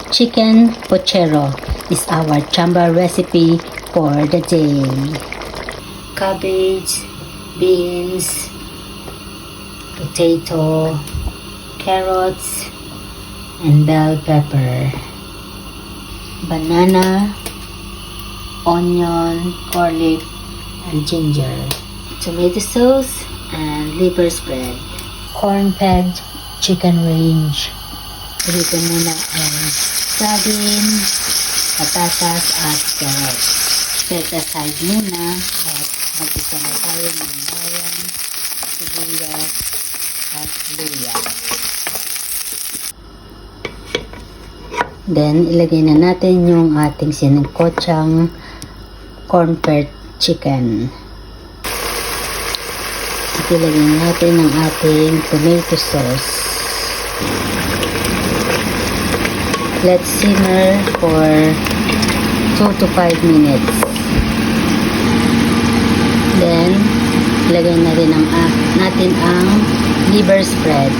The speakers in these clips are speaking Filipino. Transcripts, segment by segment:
Chicken pochero is our chamba recipe for the day. Cabbage, beans, potato, carrots, and bell pepper, banana, onion, garlic, and ginger, tomato sauce, and liver spread, corn-pegged chicken range. Dito muna ang saging, patatas, at carrots. Set aside muna at mag-isa na tayo ng bawang, sibuyas, at luya. Then, ilagay na natin yung ating sinangkotsang corn-fed chicken. At ilagay natin ang ating tomato sauce. Let's simmer for 2 to 5 minutes. Then, ilagay na rin natin ang liver spread.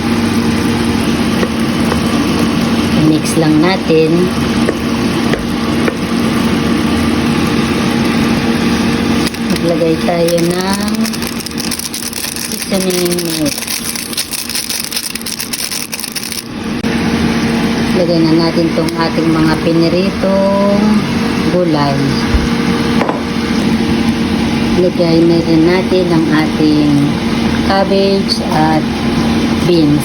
Mix lang natin. Maglagay tayo ng seasoning mix. Lagay na natin tong ating mga piniritong gulay. Lagay na rin natin ang ating cabbage at beans.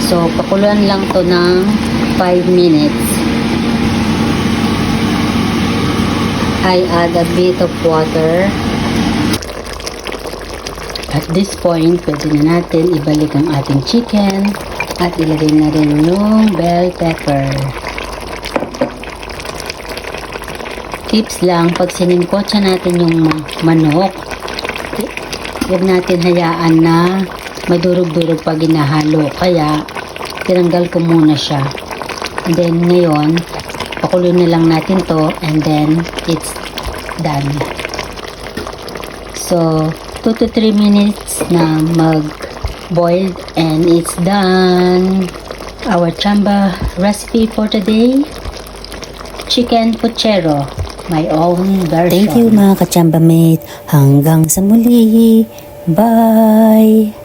So, pakuluan lang to ng 5 minutes. I add a bit of water. At this point, pwede na natin ibalik ang ating chicken at ilagay na rin yung bell pepper. Tips lang, pag siningkotsa natin yung manok, huwag natin hayaan na madurog-durog pag ginahalo. Kaya, tinanggal ko muna siya. And then, ngayon, pakuloy na lang natin to and then, it's done. So, 2 to 3 minutes na mag-boiled and it's done. Our chamba recipe for today, chicken pochero, my own version. Thank you mga kachamba mate. Hanggang sa muli. Bye!